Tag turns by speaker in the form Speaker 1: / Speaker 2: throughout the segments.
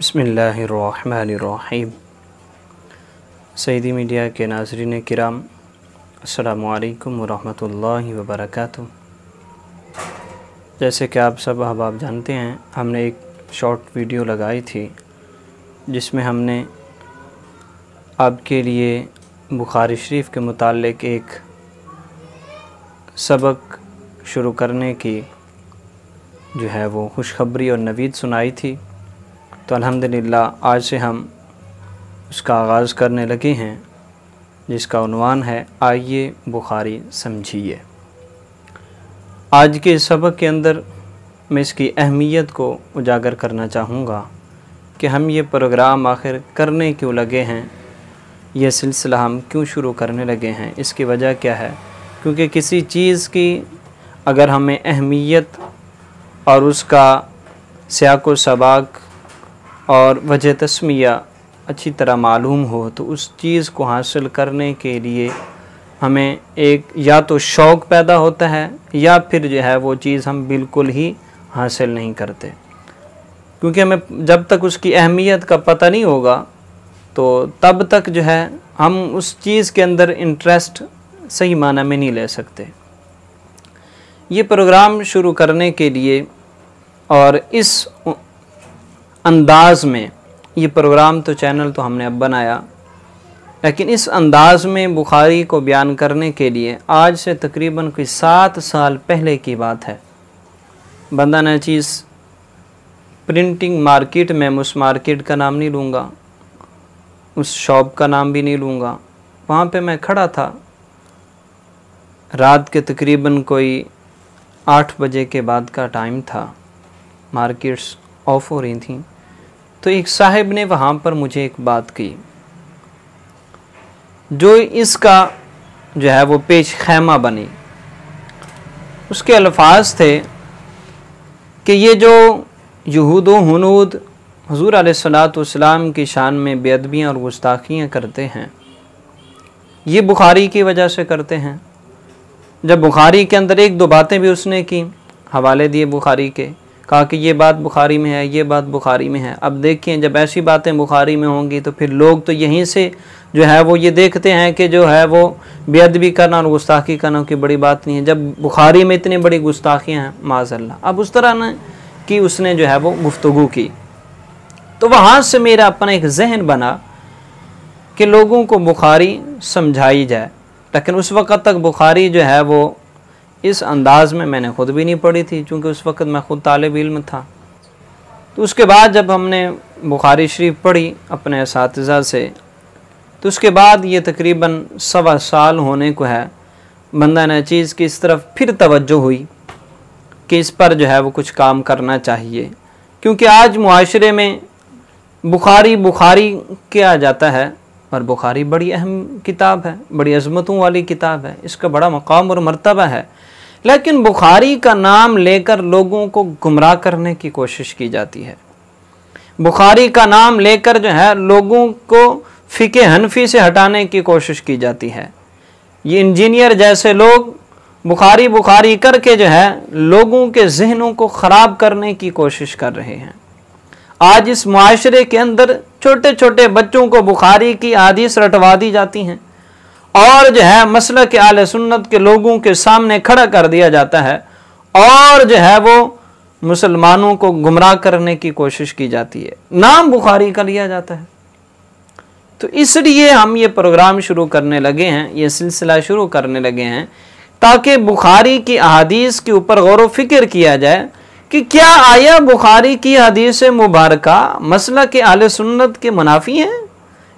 Speaker 1: बिस्मिल्लाहिर्रहमानिर्रहीम। सईदी मीडिया के नाज़रीन किराम, अस्सलामु अलैकुम वरहमतुल्लाहि वबरकातुहू। जैसे कि आप सब अहबाब जानते हैं, हमने एक शॉर्ट वीडियो लगाई थी जिसमें हमने आपके लिए बुखारी शरीफ के मुताल्लिक़ एक सबक शुरू करने की जो है वो खुशखबरी और नवीद सुनाई थी। तो अल्हम्दुलिल्लाह आज से हम उसका आगाज़ करने लगे हैं, जिसका उन्वान है आइए बुखारी समझिए। आज के सबक के अंदर मैं इसकी अहमियत को उजागर करना चाहूँगा कि हम ये प्रोग्राम आखिर करने क्यों लगे हैं, यह सिलसिला हम क्यों शुरू करने लगे हैं। इसकी वजह क्या है? क्योंकि किसी चीज़ की अगर हमें अहमियत और उसका सियाक़ व सबाक़ और वजह तस्मिया अच्छी तरह मालूम हो तो उस चीज़ को हासिल करने के लिए हमें एक या तो शौक़ पैदा होता है या फिर जो है वो चीज़ हम बिल्कुल ही हासिल नहीं करते। क्योंकि हमें जब तक उसकी अहमियत का पता नहीं होगा तो तब तक जो है हम उस चीज़ के अंदर इंटरेस्ट सही माना में नहीं ले सकते। ये प्रोग्राम शुरू करने के लिए और इस अंदाज़ में ये प्रोग्राम तो चैनल तो हमने अब बनाया, लेकिन इस अंदाज़ में बुखारी को बयान करने के लिए आज से तकरीबन कोई 7 साल पहले की बात है। बंदा न चीज़ प्रिंटिंग मार्केट में, उस मार्केट का नाम नहीं लूँगा, उस शॉप का नाम भी नहीं लूँगा, वहाँ पे मैं खड़ा था। रात के तकरीबन कोई 8 बजे के बाद का टाइम था, मार्केट्स ऑफ हो रही थी। तो एक साहिब ने वहाँ पर मुझे एक बात की जो इसका जो है वो पेश खैमा बनी। उसके अल्फाज थे कि ये जो यहूद व हुनूद हुज़ूर अलैहिस्सलातु वस्सलाम की शान में बेअदबियाँ और गुस्ताखियाँ करते हैं, ये बुखारी की वजह से करते हैं। जब बुखारी के अंदर 1-2 बातें भी उसने की, हवाले दिए बुखारी के, कहा कि ये बात बुखारी में है, ये बात बुखारी में है। अब देखिए, जब ऐसी बातें बुखारी में होंगी तो फिर लोग तो यहीं से जो है वो ये देखते हैं कि जो है वो बेअदबी करना और गुस्ताखी करना की बड़ी बात नहीं है। जब बुखारी में इतनी बड़ी गुस्ताखियाँ हैं माज़अल्लाह, अब उस तरह ना कि उसने जो है वो गुफ्तगू की, तो वहाँ से मेरा अपना एक जहन बना कि लोगों को बुखारी समझाई जाए। लेकिन उस वक़्त तक बुखारी जो है वो इस अंदाज़ में मैंने ख़ुद भी नहीं पढ़ी थी, चूँकि उस वक़्त मैं ख़ुद तालिब इल्म था। तो उसके बाद जब हमने बुखारी शरीफ पढ़ी अपने असातिज़ा से, तो उसके बाद ये तकरीबन 1.25 साल होने को है, बंदा न चीज़ की इस तरफ फिर तवज्जो हुई कि इस पर जो है वो कुछ काम करना चाहिए। क्योंकि आज मुआशरे में बुखारी किया जाता है और बुखारी बड़ी अहम किताब है, बड़ी अज़मतों वाली किताब है, इसका बड़ा मकाम और मर्तबा है। लेकिन बुखारी का नाम लेकर लोगों को गुमराह करने की कोशिश की जाती है। बुखारी का नाम लेकर जो है लोगों को फ़िक़े हनफी से हटाने की कोशिश की जाती है। ये इंजीनियर जैसे लोग बुखारी करके जो है लोगों के जहनों को ख़राब करने की कोशिश कर रहे हैं। आज इस मुआशरे के अंदर छोटे छोटे बच्चों को बुखारी की हदीस रटवा दी जाती हैं और जो है मसलक आले सुन्नत के लोगों के सामने खड़ा कर दिया जाता है और जो है वो मुसलमानों को गुमराह करने की कोशिश की जाती है, नाम बुखारी का लिया जाता है। तो इसलिए हम ये प्रोग्राम शुरू करने लगे हैं, ये सिलसिला शुरू करने लगे हैं, ताकि बुखारी की अहादीस के ऊपर गौर व फिक्र किया जाए कि क्या आया बुखारी की हदीस मुबारका मसलक आले सुन्नत के मुनाफी हैं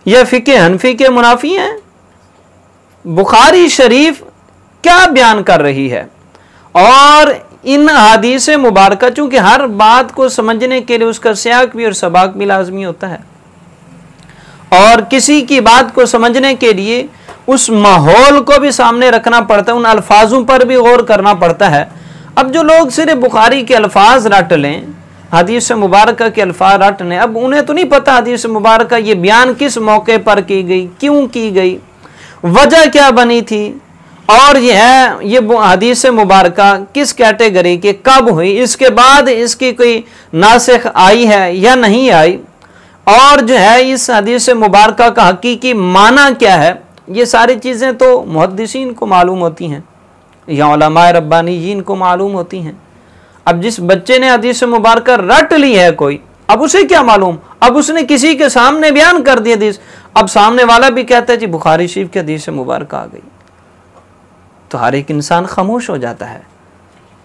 Speaker 1: या फ़िक़े हनफी के मुनाफी हैं। बुखारी शरीफ क्या बयान कर रही है और इन हदीस मुबारका, चूँकि हर बात को समझने के लिए उसका सियाक भी और सबाक भी लाजमी होता है और किसी की बात को समझने के लिए उस माहौल को भी सामने रखना पड़ता है, उन अल्फाजों पर भी गौर करना पड़ता है। अब जो लोग सिर्फ बुखारी के अल्फाज रट लें, हदीस मुबारका के अल्फाज रट लें, अब उन्हें तो नहीं पता हदीस मुबारका ये बयान किस मौके पर की गई, क्यों की गई, वजह क्या बनी थी और ये हदीस मुबारका किस कैटेगरी के कब हुई, इसके बाद इसकी कोई नासिख आई है या नहीं आई, और जो है इस हदीस मुबारक का हकीकी माना क्या है, ये सारी चीज़ें तो मुहद्दिसीन को मालूम होती हैं या उलमाए रब्बानीयीन को मालूम होती हैं। अब जिस बच्चे ने हदीस मुबारक रट ली है कोई, अब उसे क्या मालूम, अब उसने किसी के सामने बयान कर दिया हदीस, अब सामने वाला भी कहता है जी बुखारी शरीफ की हदीस मुबारक आ गई, तो हर एक इंसान खामोश हो जाता है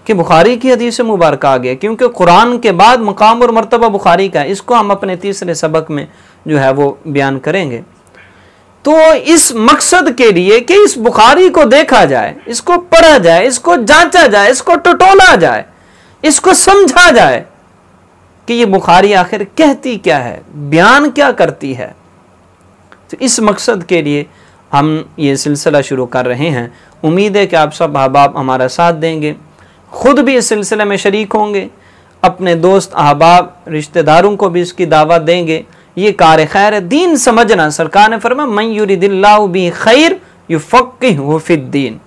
Speaker 1: कि बुखारी की हदीस मुबारक आ गया, क्योंकि कुरान के बाद मकाम और मर्तबा बुखारी का है। इसको हम अपने तीसरे सबक में जो है वो बयान करेंगे। तो इस मकसद के लिए कि इस बुखारी को देखा जाए, इसको पढ़ा जाए, इसको जांचा जाए, इसको टटोला जाए, इसको समझा जाए कि ये बुखारी आखिर कहती क्या है, बयान क्या करती है। तो इस मकसद के लिए हम ये सिलसिला शुरू कर रहे हैं। उम्मीद है कि आप सब अहबाब हमारा साथ देंगे, खुद भी इस सिलसिले में शरीक होंगे, अपने दोस्त अहबाब रिश्तेदारों को भी इसकी दावत देंगे। ये कार खैर है, दीन समझना। सरकार ने फरमाया मन युरिदिल्लाहु बिही खैर युफ़क़्क़िहु फ़िद्दीन,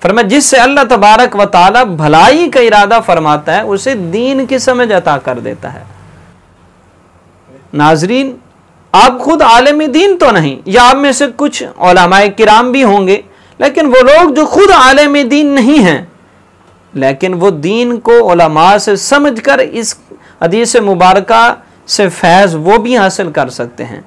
Speaker 1: फरमाया जिससे अल्लाह तबारक व तआला भलाई का इरादा फरमाता है उसे दीन की समझ अता कर देता है। नाजरीन, आप खुद आलिम दीन तो नहीं, या आप में से कुछ उलमाए किराम भी होंगे, लेकिन वो लोग जो खुद आलिम दीन नहीं हैं, लेकिन वो दीन को उलमा से समझकर इस हदीस मुबारका से फैज़ वो भी हासिल कर सकते हैं,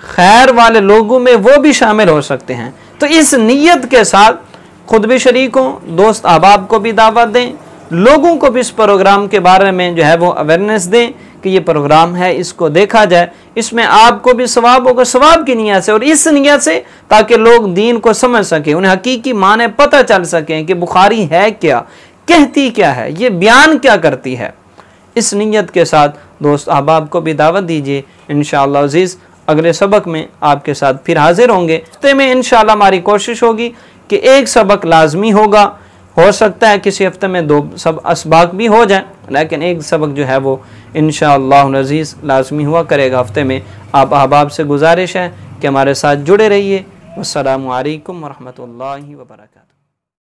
Speaker 1: खैर वाले लोगों में वो भी शामिल हो सकते हैं। तो इस नीयत के साथ खुद भी शरीक हों, दोस्त अहबाब को भी दावत दें, लोगों को भी इस प्रोग्राम के बारे में जो है वो अवेयरनेस दें कि ये प्रोग्राम है, इसको देखा जाए, इसमें आपको भी सवाब होगा, सवाब की नीयत से, और इस नीयत से ताकि लोग दीन को समझ सकें, उन्हें हकीकी माने पता चल सकें कि बुखारी है क्या, कहती क्या है, ये बयान क्या करती है। इस नीयत के साथ दोस्त अहबाब को भी दावत दीजिए। इंशाअल्लाह अज़ीज़ अगले सबक में आपके साथ फिर हाजिर होंगे। हफ्ते में इंशाअल्लाह हमारी कोशिश होगी कि एक सबक लाजमी होगा, हो सकता है किसी हफ्ते में 2 सब असबाक भी हो जाए, लेकिन एक सबक जो है वो इंशाअल्लाह अज़ीज़ लाजमी हुआ करेगा हफ्ते में। आप अहबाब से गुजारिश है कि हमारे साथ जुड़े रहिए। अस्सलामु अलैकुम व रहमतुल्लाहि व बरकातुहू।